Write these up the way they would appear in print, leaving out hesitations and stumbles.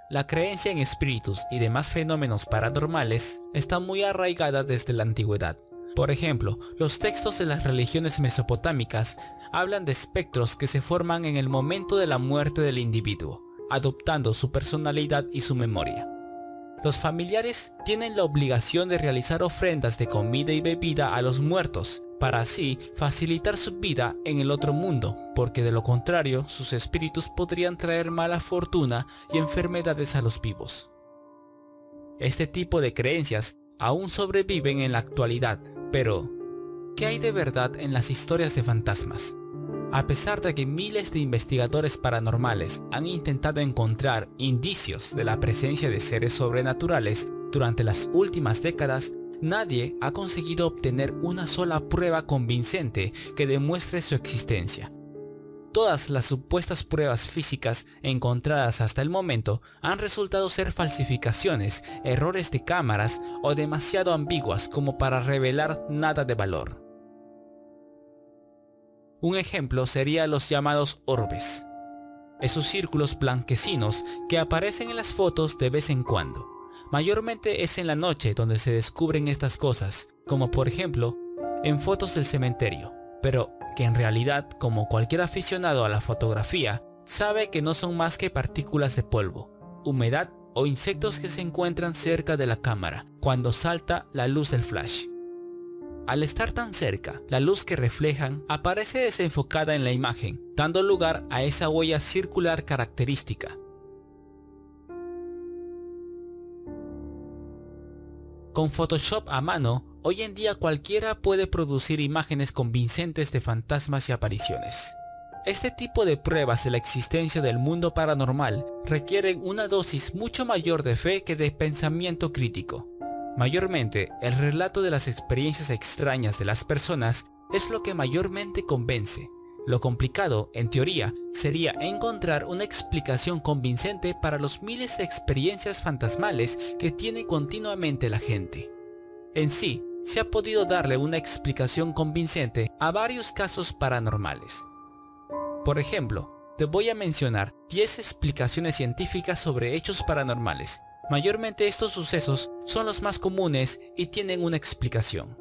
La creencia en espíritus y demás fenómenos paranormales está muy arraigada desde la antigüedad. Por ejemplo, los textos de las religiones mesopotámicas hablan de espectros que se forman en el momento de la muerte del individuo, adoptando su personalidad y su memoria. Los familiares tienen la obligación de realizar ofrendas de comida y bebida a los muertos, para así facilitar su vida en el otro mundo, porque de lo contrario sus espíritus podrían traer mala fortuna y enfermedades a los vivos. Este tipo de creencias aún sobreviven en la actualidad, pero ¿qué hay de verdad en las historias de fantasmas? A pesar de que miles de investigadores paranormales han intentado encontrar indicios de la presencia de seres sobrenaturales durante las últimas décadas, nadie ha conseguido obtener una sola prueba convincente que demuestre su existencia. Todas las supuestas pruebas físicas encontradas hasta el momento han resultado ser falsificaciones, errores de cámaras o demasiado ambiguas como para revelar nada de valor. Un ejemplo sería los llamados orbes, esos círculos blanquecinos que aparecen en las fotos de vez en cuando. Mayormente es en la noche donde se descubren estas cosas, como por ejemplo en fotos del cementerio, pero que en realidad, como cualquier aficionado a la fotografía, sabe que no son más que partículas de polvo, humedad o insectos que se encuentran cerca de la cámara cuando salta la luz del flash. Al estar tan cerca, la luz que reflejan aparece desenfocada en la imagen, dando lugar a esa huella circular característica. Con Photoshop a mano, hoy en día cualquiera puede producir imágenes convincentes de fantasmas y apariciones. Este tipo de pruebas de la existencia del mundo paranormal requieren una dosis mucho mayor de fe que de pensamiento crítico. Mayormente, el relato de las experiencias extrañas de las personas es lo que mayormente convence. Lo complicado, en teoría, sería encontrar una explicación convincente para los miles de experiencias fantasmales que tiene continuamente la gente. En sí, se ha podido darle una explicación convincente a varios casos paranormales. Por ejemplo, te voy a mencionar 10 explicaciones científicas sobre hechos paranormales. Mayormente estos sucesos son los más comunes y tienen una explicación.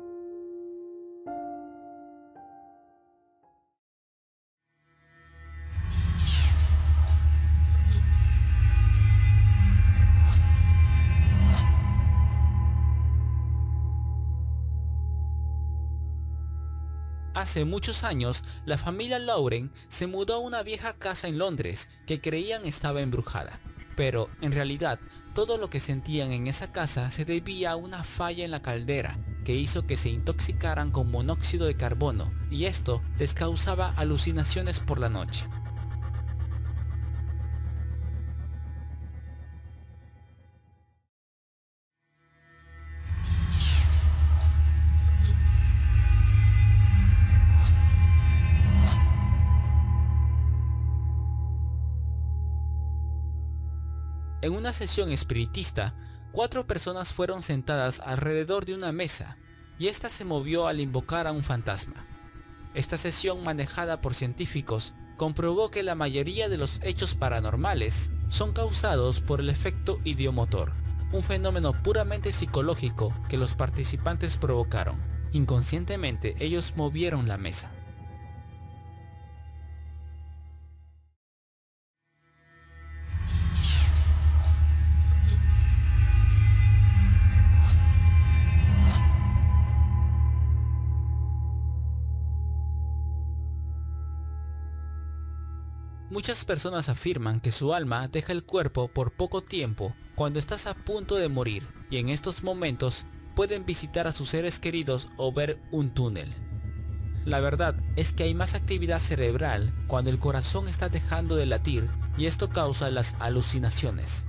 Hace muchos años, la familia Lauren se mudó a una vieja casa en Londres que creían estaba embrujada, pero en realidad todo lo que sentían en esa casa se debía a una falla en la caldera que hizo que se intoxicaran con monóxido de carbono, y esto les causaba alucinaciones por la noche. En una sesión espiritista, 4 personas fueron sentadas alrededor de una mesa, y ésta se movió al invocar a un fantasma. Esta sesión, manejada por científicos, comprobó que la mayoría de los hechos paranormales son causados por el efecto idiomotor, un fenómeno puramente psicológico que los participantes provocaron. Inconscientemente, ellos movieron la mesa. Muchas personas afirman que su alma deja el cuerpo por poco tiempo cuando estás a punto de morir, y en estos momentos pueden visitar a sus seres queridos o ver un túnel. La verdad es que hay más actividad cerebral cuando el corazón está dejando de latir, y esto causa las alucinaciones.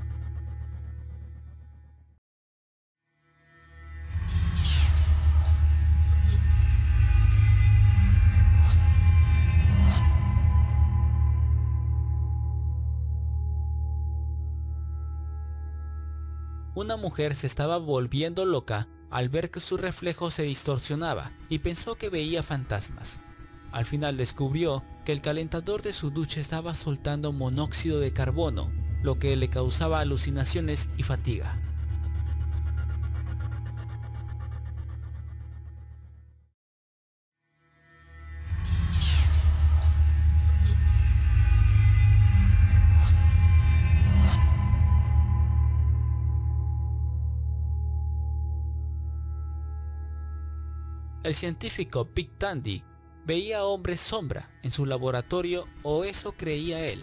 Una mujer se estaba volviendo loca al ver que su reflejo se distorsionaba y pensó que veía fantasmas. Al final descubrió que el calentador de su ducha estaba soltando monóxido de carbono, lo que le causaba alucinaciones y fatiga. El científico Pete Tandy veía hombres sombra en su laboratorio, o eso creía él.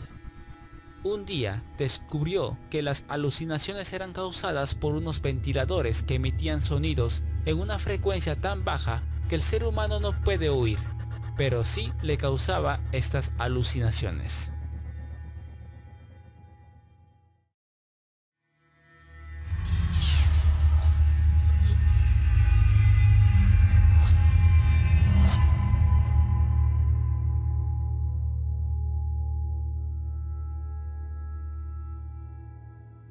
Un día descubrió que las alucinaciones eran causadas por unos ventiladores que emitían sonidos en una frecuencia tan baja que el ser humano no puede oír, pero sí le causaba estas alucinaciones.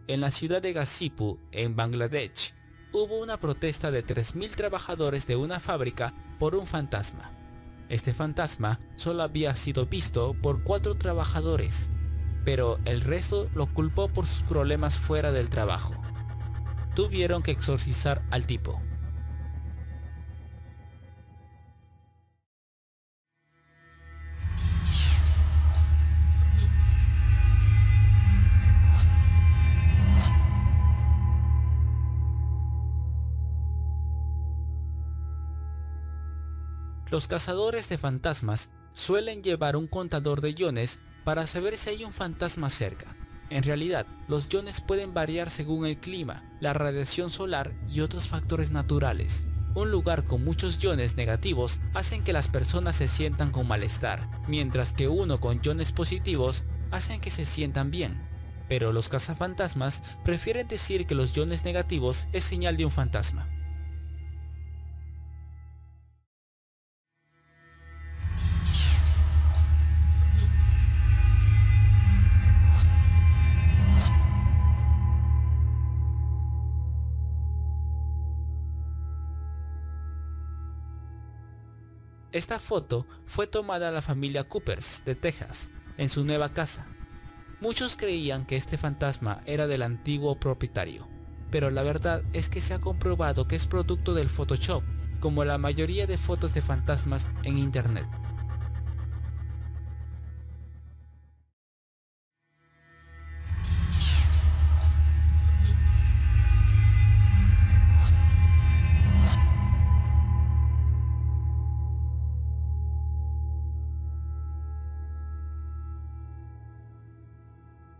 En la ciudad de Ghazipur, en Bangladesh, hubo una protesta de 3.000 trabajadores de una fábrica por un fantasma. Este fantasma solo había sido visto por 4 trabajadores, pero el resto lo culpó por sus problemas fuera del trabajo. Tuvieron que exorcizar al tipo. Los cazadores de fantasmas suelen llevar un contador de iones para saber si hay un fantasma cerca. En realidad, los iones pueden variar según el clima, la radiación solar y otros factores naturales. Un lugar con muchos iones negativos hacen que las personas se sientan con malestar, mientras que uno con iones positivos hacen que se sientan bien. Pero los cazafantasmas prefieren decir que los iones negativos es señal de un fantasma. Esta foto fue tomada a la familia Coopers de Texas, en su nueva casa. Muchos creían que este fantasma era del antiguo propietario, pero la verdad es que se ha comprobado que es producto del Photoshop, como la mayoría de fotos de fantasmas en internet.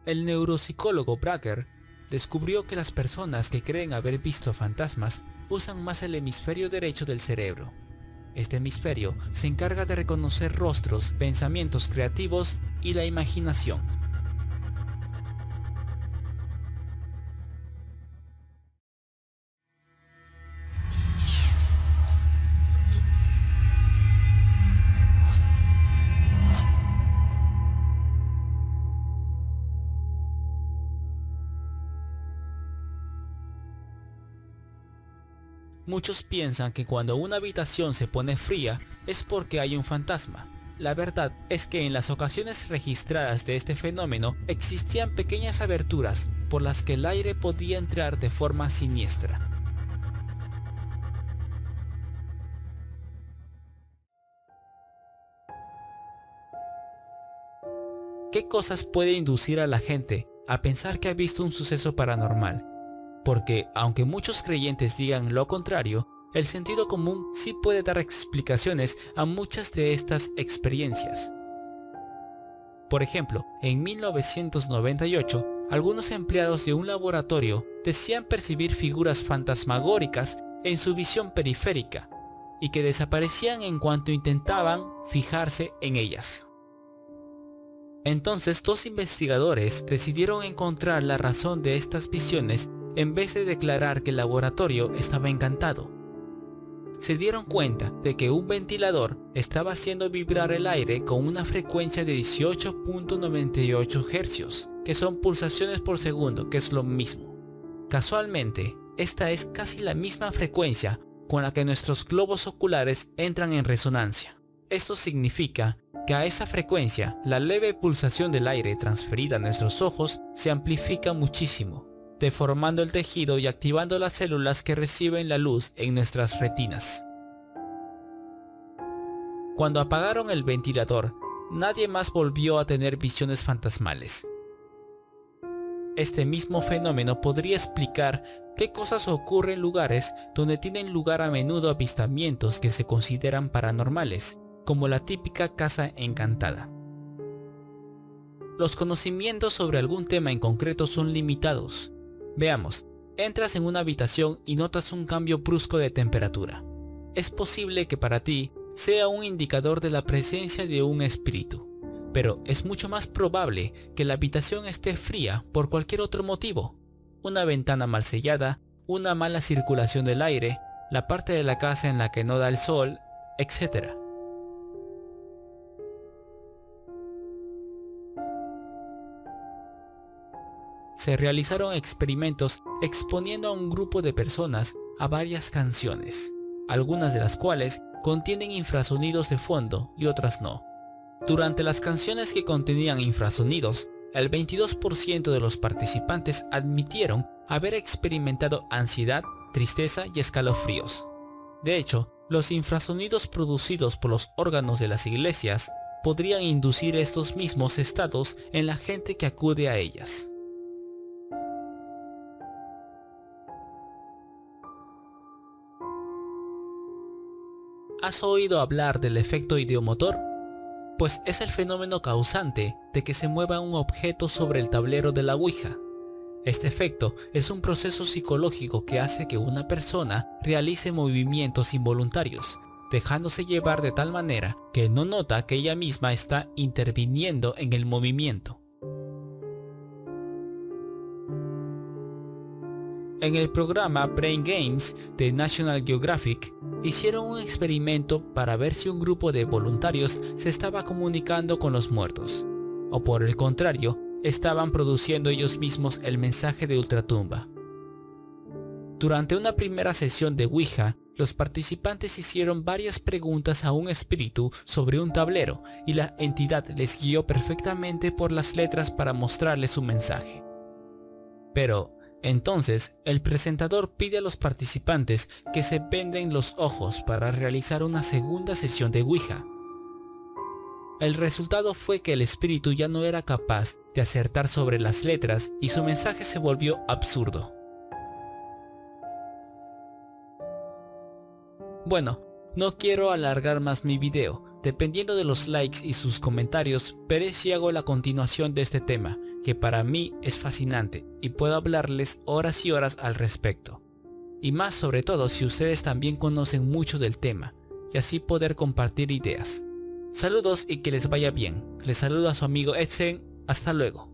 El neuropsicólogo Bracker descubrió que las personas que creen haber visto fantasmas usan más el hemisferio derecho del cerebro. Este hemisferio se encarga de reconocer rostros, pensamientos creativos y la imaginación. Muchos piensan que cuando una habitación se pone fría es porque hay un fantasma. La verdad es que en las ocasiones registradas de este fenómeno existían pequeñas aberturas por las que el aire podía entrar de forma siniestra. ¿Qué cosas puede inducir a la gente a pensar que ha visto un suceso paranormal? Porque, aunque muchos creyentes digan lo contrario, el sentido común sí puede dar explicaciones a muchas de estas experiencias. Por ejemplo, en 1998, algunos empleados de un laboratorio decían percibir figuras fantasmagóricas en su visión periférica y que desaparecían en cuanto intentaban fijarse en ellas. Entonces, 2 investigadores decidieron encontrar la razón de estas visiones en vez de declarar que el laboratorio estaba encantado. Se dieron cuenta de que un ventilador estaba haciendo vibrar el aire con una frecuencia de 18.98 Hz, que son pulsaciones por segundo, que es lo mismo. Casualmente, esta es casi la misma frecuencia con la que nuestros globos oculares entran en resonancia. Esto significa que a esa frecuencia la leve pulsación del aire transferida a nuestros ojos se amplifica muchísimo, deformando el tejido y activando las células que reciben la luz en nuestras retinas. Cuando apagaron el ventilador, nadie más volvió a tener visiones fantasmales. Este mismo fenómeno podría explicar qué cosas ocurren en lugares donde tienen lugar a menudo avistamientos que se consideran paranormales, como la típica casa encantada. Los conocimientos sobre algún tema en concreto son limitados. Veamos, entras en una habitación y notas un cambio brusco de temperatura. Es posible que para ti sea un indicador de la presencia de un espíritu, pero es mucho más probable que la habitación esté fría por cualquier otro motivo. Una ventana mal sellada, una mala circulación del aire, la parte de la casa en la que no da el sol, etc. Se realizaron experimentos exponiendo a un grupo de personas a varias canciones, algunas de las cuales contienen infrasonidos de fondo y otras no. Durante las canciones que contenían infrasonidos, el 22% de los participantes admitieron haber experimentado ansiedad, tristeza y escalofríos. De hecho, los infrasonidos producidos por los órganos de las iglesias podrían inducir estos mismos estados en la gente que acude a ellas. ¿Has oído hablar del efecto ideomotor? Pues es el fenómeno causante de que se mueva un objeto sobre el tablero de la Ouija. Este efecto es un proceso psicológico que hace que una persona realice movimientos involuntarios, dejándose llevar de tal manera que no nota que ella misma está interviniendo en el movimiento. En el programa Brain Games de National Geographic, hicieron un experimento para ver si un grupo de voluntarios se estaba comunicando con los muertos, o por el contrario, estaban produciendo ellos mismos el mensaje de ultratumba. Durante una primera sesión de Ouija, los participantes hicieron varias preguntas a un espíritu sobre un tablero y la entidad les guió perfectamente por las letras para mostrarles su mensaje. Pero entonces, el presentador pide a los participantes que se venden los ojos para realizar una segunda sesión de Ouija. El resultado fue que el espíritu ya no era capaz de acertar sobre las letras y su mensaje se volvió absurdo. Bueno, no quiero alargar más mi video. Dependiendo de los likes y sus comentarios, veré si hago la continuación de este tema, que para mí es fascinante y puedo hablarles horas y horas al respecto. Y más sobre todo si ustedes también conocen mucho del tema, y así poder compartir ideas. Saludos y que les vaya bien. Les saluda a su amigo Edsen. Hasta luego.